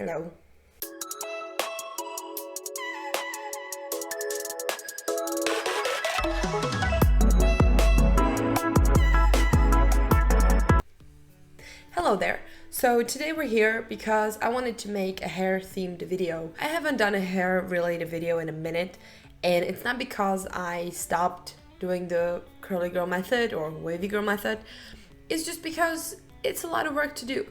Hello. Hello there. So today we're here because I wanted to make a hair themed video. I haven't done a hair related video in a minute, and it's not because I stopped doing the curly girl method or wavy girl method. It's just because it's a lot of work to do.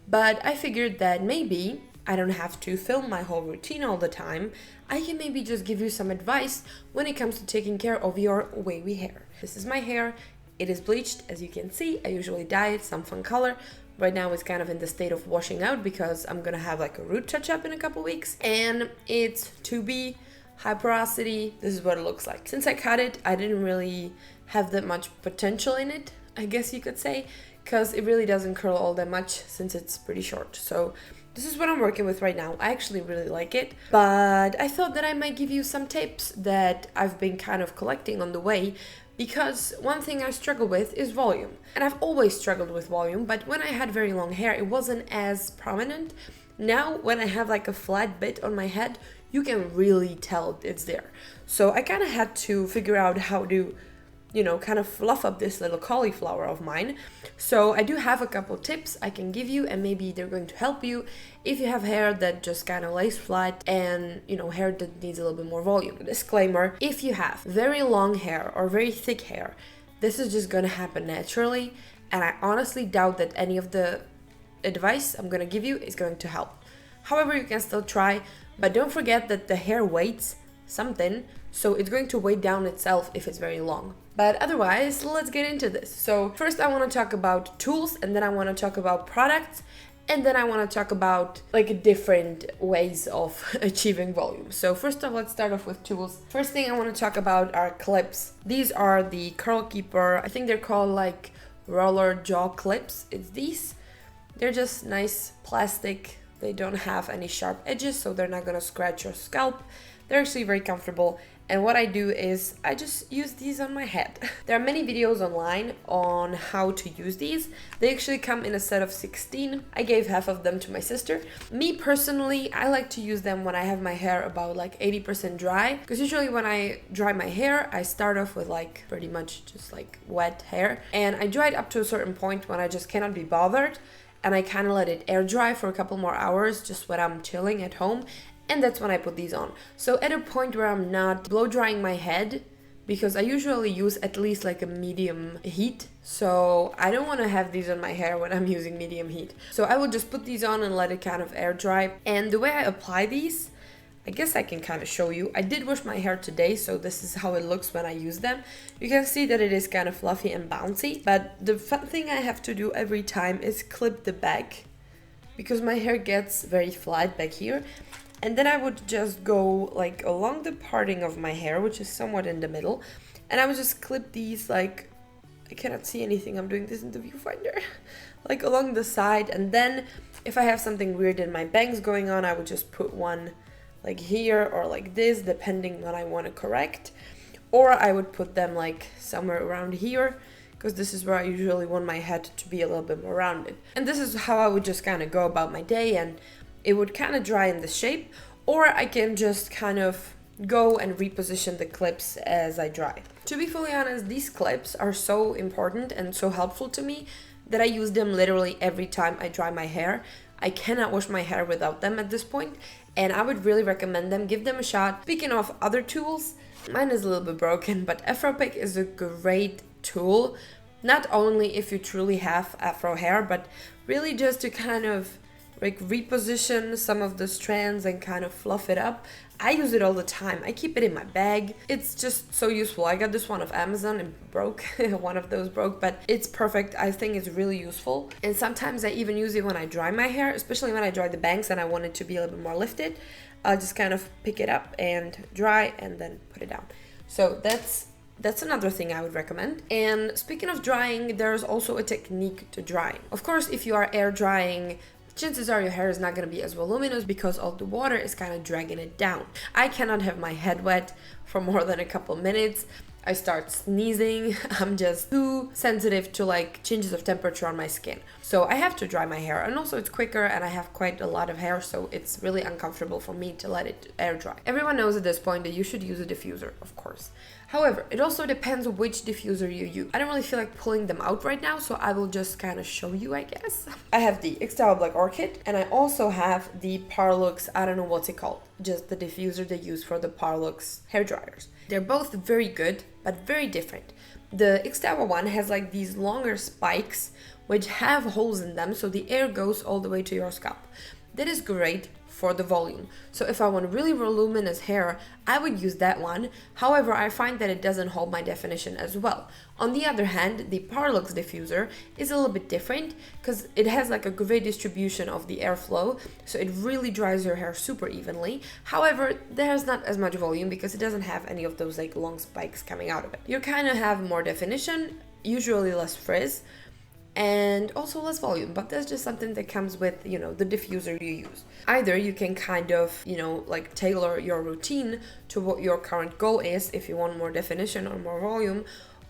But I figured that maybe I don't have to film my whole routine all the time. I can maybe just give you some advice when it comes to taking care of your wavy hair. This is my hair. It is bleached, as you can see. I usually dye it some fun color. Right now it's kind of in the state of washing out because I'm gonna have like a root touch-up in a couple weeks. And it's 2B, high porosity. This is what it looks like. Since I cut it, I didn't really have that much potential in it, I guess you could say, because it really doesn't curl all that much since it's pretty short. So this is what I'm working with right now. I actually really like it, but I thought that I might give you some tips that I've been kind of collecting on the way, because one thing I struggle with is volume. And I've always struggled with volume, but when I had very long hair, it wasn't as prominent. Now, when I have like a flat bit on my head, you can really tell it's there. So I kind of had to figure out how to, kind of fluff up this little cauliflower of mine. So I do have a couple tips I can give you, and maybe they're going to help you if you have hair that just kind of lays flat and, hair that needs a little bit more volume. Disclaimer, if you have very long hair or very thick hair, this is just going to happen naturally, and I honestly doubt that any of the advice I'm going to give you is going to help. However, you can still try, but don't forget that the hair weighs something, so it's going to weigh down itself if it's very long. But otherwise, let's get into this. So first I want to talk about tools, and then I want to talk about products, and then I want to talk about like different ways of achieving volume. So first off, let's start off with tools. First thing I want to talk about are clips. These are the Curl Keeper. I think they're called like roller jaw clips. It's these. They're just nice plastic. They don't have any sharp edges, so they're not gonna scratch your scalp. They're actually very comfortable. And what I do is I just use these on my head. There are many videos online on how to use these. They actually come in a set of 16. I gave half of them to my sister. Me personally, I like to use them when I have my hair about like 80% dry. Because usually when I dry my hair, I start off with like pretty much just like wet hair. And I dry it up to a certain point when I just cannot be bothered. And I kind of let it air dry for a couple more hours just when I'm chilling at home. And that's when I put these on. So at a point where I'm not blow drying my head, because I usually use at least like a medium heat. So I don't want to have these on my hair when I'm using medium heat. So I will just put these on and let it kind of air dry. And the way I apply these, I guess I can kind of show you. I did wash my hair today, so this is how it looks when I use them. You can see that it is kind of fluffy and bouncy. But the fun thing I have to do every time is clip the back, because my hair gets very flat back here. And then I would just go like along the parting of my hair, which is somewhat in the middle. And I would just clip these like, I cannot see anything, I'm doing this in the viewfinder. Like along the side. And then if I have something weird in my bangs going on, I would just put one like here or like this, depending what I want to correct. Or I would put them like somewhere around here, because this is where I usually want my head to be a little bit more rounded. And this is how I would just kind of go about my day, and it would kind of dry in this shape. Or I can just kind of go and reposition the clips as I dry. To be fully honest, these clips are so important and so helpful to me that I use them literally every time I dry my hair. I cannot wash my hair without them at this point, and I would really recommend them. Give them a shot. Speaking of other tools, mine is a little bit broken, but Afro Pick is a great tool, not only if you truly have afro hair, but really just to kind of like reposition some of the strands and kind of fluff it up. I use it all the time. I keep it in my bag. It's just so useful. I got this one off Amazon and broke. One of those broke, but it's perfect. I think it's really useful. And sometimes I even use it when I dry my hair, especially when I dry the bangs and I want it to be a little bit more lifted. I'll just kind of pick it up and dry and then put it down. So that's another thing I would recommend. And speaking of drying, there's also a technique to drying. Of course, if you are air drying, chances are your hair is not going to be as voluminous because all the water is kind of dragging it down. I cannot have my head wet for more than a couple minutes. I start sneezing. I'm just too sensitive to like changes of temperature on my skin. So I have to dry my hair, and also it's quicker and I have quite a lot of hair, so it's really uncomfortable for me to let it air dry. Everyone knows at this point that you should use a diffuser, of course. However, it also depends which diffuser you use. I don't really feel like pulling them out right now, so I will just kind of show you, I guess. I have the Xtava Black Orchid, and I also have the Parlux, I don't know what's it called, just the diffuser they use for the Parlux hair dryers. They're both very good, but very different. The Xtava one has like these longer spikes, which have holes in them, so the air goes all the way to your scalp. That is great for the volume. So if I want really voluminous hair, I would use that one. However, I find that it doesn't hold my definition as well. On the other hand, the Parlux diffuser is a little bit different because it has like a great distribution of the airflow, so it really dries your hair super evenly. However, there's not as much volume because it doesn't have any of those like long spikes coming out of it. You kind of have more definition, usually less frizz, and also less volume, but that's just something that comes with, you know, the diffuser you use. Either you can kind of, you know, like tailor your routine to what your current goal is, if you want more definition or more volume,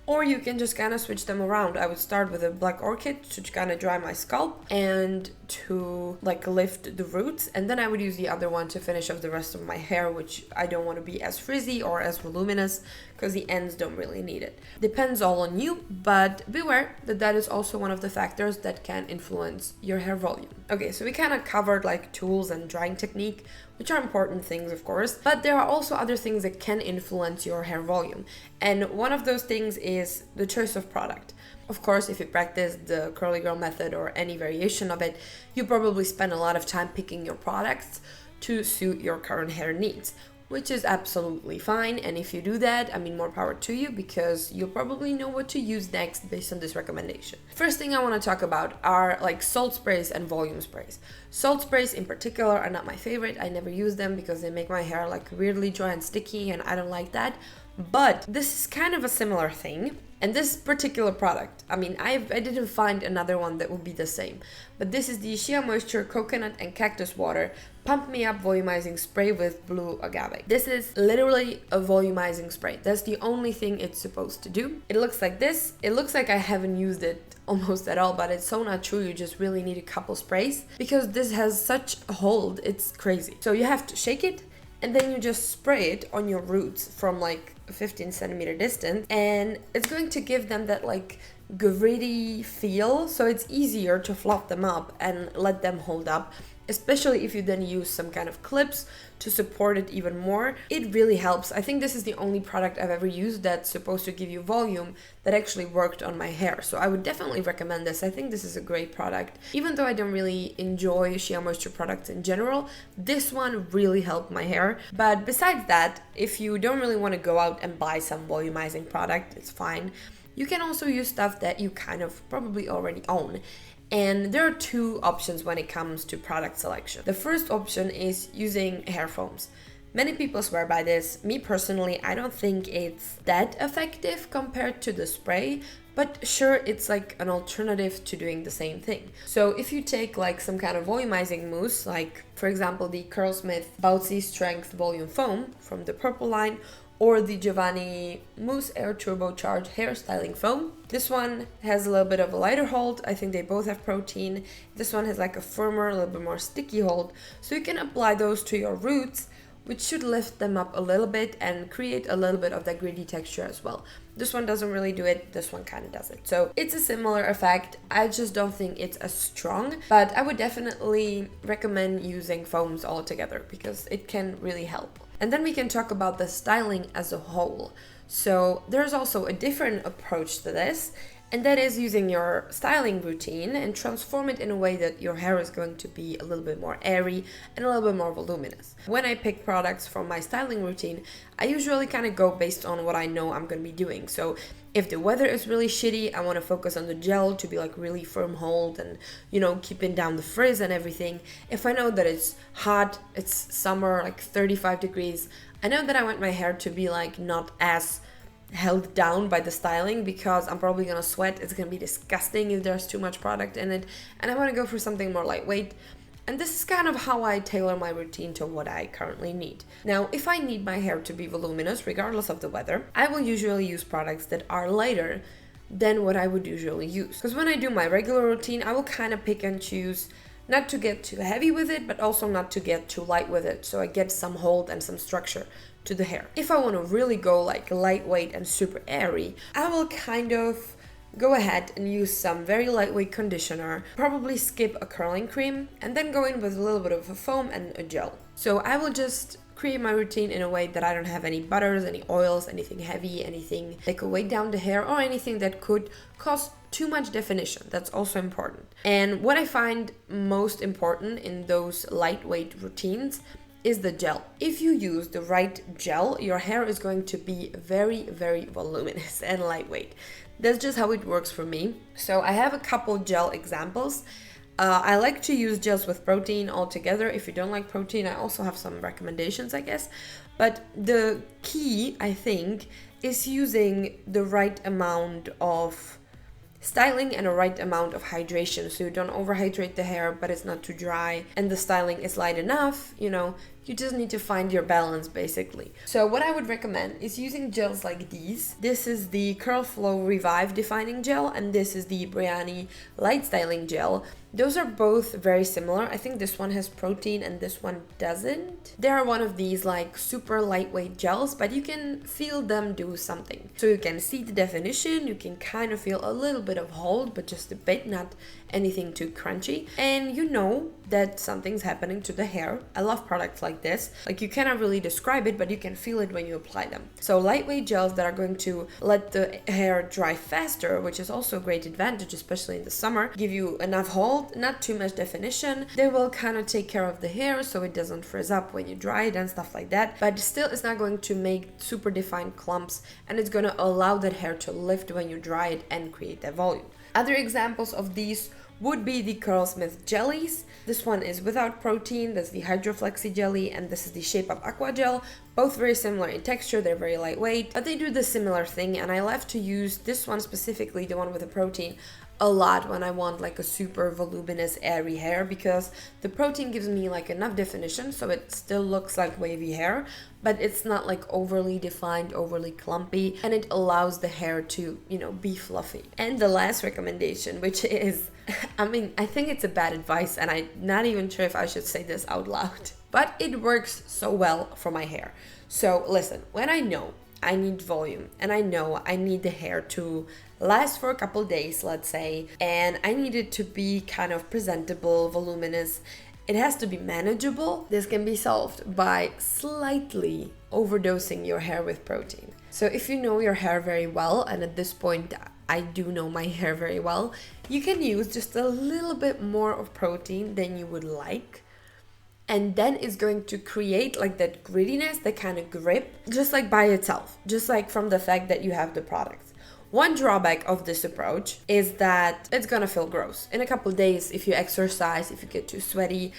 or you can just kind of switch them around. I would start with a Black Orchid to kind of dry my scalp and to like lift the roots, and then I would use the other one to finish off the rest of my hair, which I don't want to be as frizzy or as voluminous because the ends don't really need it. Depends all on you, but beware that that is also one of the factors that can influence your hair volume. Okay, so we kind of covered like tools and drying technique, which are important things, of course, but there are also other things that can influence your hair volume. And one of those things is the choice of product. Of course, if you practice the curly girl method or any variation of it, you probably spend a lot of time picking your products to suit your current hair needs, which is absolutely fine. And if you do that, I mean, more power to you, because you'll probably know what to use next based on this recommendation. First thing I want to talk about are like salt sprays and volume sprays. Salt sprays in particular are not my favorite. I never use them because they make my hair like weirdly dry and sticky, and I don't like that. But this is kind of a similar thing. And this particular product, I mean, I didn't find another one that would be the same. But this is the Shea Moisture Coconut and Cactus Water Pump Me Up Volumizing Spray with Blue Agave. This is literally a volumizing spray. That's the only thing it's supposed to do. It looks like this. It looks like I haven't used it almost at all, but it's so not true. You just really need a couple sprays because this has such a hold. It's crazy. So you have to shake it, and then you just spray it on your roots from like a 15 centimeter distance, and it's going to give them that like gritty feel, so it's easier to fluff them up and let them hold up, especially if you then use some kind of clips to support it even more. It really helps. I think this is the only product I've ever used that's supposed to give you volume that actually worked on my hair, so I would definitely recommend this. I think this is a great product. Even though I don't really enjoy Shea Moisture products in general, this one really helped my hair. But besides that, if you don't really want to go out and buy some volumizing product, it's fine. You can also use stuff that you kind of probably already own. And there are two options when it comes to product selection. The first option is using hair foams. Many people swear by this. Me personally, I don't think it's that effective compared to the spray, but sure, it's like an alternative to doing the same thing. So if you take like some kind of volumizing mousse, like for example the Curlsmith Bouncy Strength Volume Foam from the purple line, or the Giovanni Mousse Air Turbocharged Hair Styling Foam. This one has a little bit of a lighter hold. I think they both have protein. This one has like a firmer, a little bit more sticky hold. So you can apply those to your roots, which should lift them up a little bit and create a little bit of that gritty texture as well. This one doesn't really do it, this one kind of does it. So it's a similar effect. I just don't think it's as strong, but I would definitely recommend using foams altogether because it can really help. And then we can talk about the styling as a whole. So there's also a different approach to this, and that is using your styling routine and transform it in a way that your hair is going to be a little bit more airy and a little bit more voluminous. When I pick products from my styling routine, I usually kind of go based on what I know I'm going to be doing. So if the weather is really shitty, I want to focus on the gel to be like really firm hold and, you know, keeping down the frizz and everything. If I know that it's hot, it's summer, like 35 degrees, I know that I want my hair to be like not as held down by the styling because I'm probably gonna sweat. It's gonna be disgusting if there's too much product in it, and I want to go for something more lightweight. And this is kind of how I tailor my routine to what I currently need. Now, if I need my hair to be voluminous, regardless of the weather, I will usually use products that are lighter than what I would usually use. Because when I do my regular routine, I will kind of pick and choose not to get too heavy with it, but also not to get too light with it, so I get some hold and some structure to the hair. If I want to really go like lightweight and super airy, I will kind of go ahead and use some very lightweight conditioner, probably skip a curling cream, and then go in with a little bit of a foam and a gel. So I will just create my routine in a way that I don't have any butters, any oils, anything heavy, anything that could weigh down the hair, or anything that could cause too much definition. That's also important. And what I find most important in those lightweight routines is the gel. If you use the right gel, your hair is going to be very, very voluminous and lightweight. That's just how it works for me. So I have a couple gel examples. I like to use gels with protein altogether. If you don't like protein, I also have some recommendations, I guess. But the key, I think, is using the right amount of styling and a right amount of hydration, so you don't overhydrate the hair but it's not too dry, and the styling is light enough. You just need to find your balance, basically. So what I would recommend is using gels like these. This is the Curl Flow Revive Defining Gel, and this is the Briani Light Styling Gel. Those are both very similar. I think this one has protein and this one doesn't. They are one of these like super lightweight gels, but you can feel them do something. So you can see the definition, you can kind of feel a little bit of hold, but just a bit, not anything too crunchy. And you know that something's happening to the hair. I love products like this. Like, you cannot really describe it, but you can feel it when you apply them. So lightweight gels that are going to let the hair dry faster, which is also a great advantage, especially in the summer, give you enough hold, not too much definition. They will kind of take care of the hair so it doesn't frizz up when you dry it and stuff like that, but still it's not going to make super defined clumps, and it's going to allow that hair to lift when you dry it and create that volume. Other examples of these would be the Curlsmith jellies. This one is without protein, that's the Hydroflexi jelly, and this is the Shape Up Aqua Gel. Both very similar in texture, they're very lightweight, but they do the similar thing, and I love to use this one specifically, the one with the protein, a lot when I want like a super voluminous airy hair, because the protein gives me like enough definition so it still looks like wavy hair, but it's not like overly defined, overly clumpy, and it allows the hair to, be fluffy. And the last recommendation, which is, I think it's a bad advice, and I'm not even sure if I should say this out loud, but it works so well for my hair. So listen, when I know I need volume and I know I need the hair to last for a couple days, let's say, and I need it to be kind of presentable, voluminous, it has to be manageable. This can be solved by slightly overdosing your hair with protein. So if you know your hair very well, and at this point I do know my hair very well, you can use just a little bit more of protein than you would like. And then it's going to create like that grittiness, that kind of grip, just like by itself, just like from the fact that you have the products. One drawback of this approach is that it's gonna feel gross. In a couple of days, if you exercise, if you get too sweaty,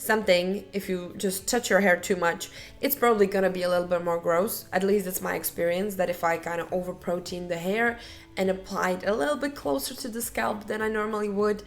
if you just touch your hair too much, it's probably gonna be a little bit more gross. At least it's my experience that if I kind of over protein the hair and apply it a little bit closer to the scalp than I normally would,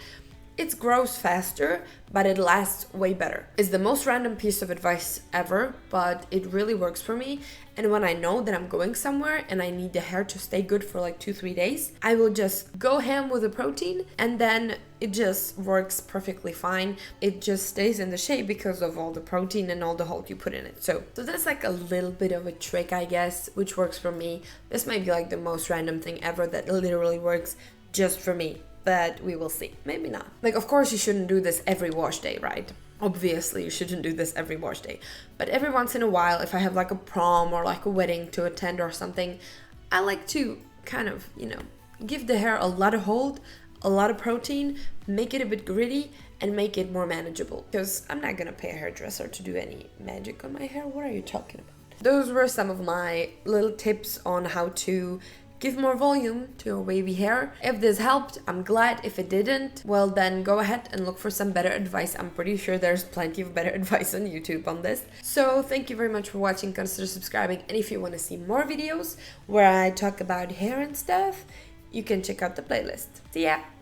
it grows faster, but it lasts way better. It's the most random piece of advice ever, but it really works for me. And when I know that I'm going somewhere and I need the hair to stay good for like 2-3 days, I will just go ham with the protein, and then it just works perfectly fine. It just stays in the shape because of all the protein and all the hold you put in it. So that's like a little bit of a trick, I guess, which works for me. This might be like the most random thing ever that literally works just for me. But we will see. Maybe not. Like, of course, you shouldn't do this every wash day, right? Obviously, you shouldn't do this every wash day. But every once in a while, if I have like a prom or like a wedding to attend or something, I like to kind of, give the hair a lot of hold, a lot of protein, make it a bit gritty, and make it more manageable. Because I'm not gonna pay a hairdresser to do any magic on my hair. What are you talking about? Those were some of my little tips on how to give more volume to your wavy hair. If this helped, I'm glad. If it didn't, well then go ahead and look for some better advice. I'm pretty sure there's plenty of better advice on YouTube on this. So thank you very much for watching. Consider subscribing, and if you want to see more videos where I talk about hair and stuff, you can check out the playlist. See ya!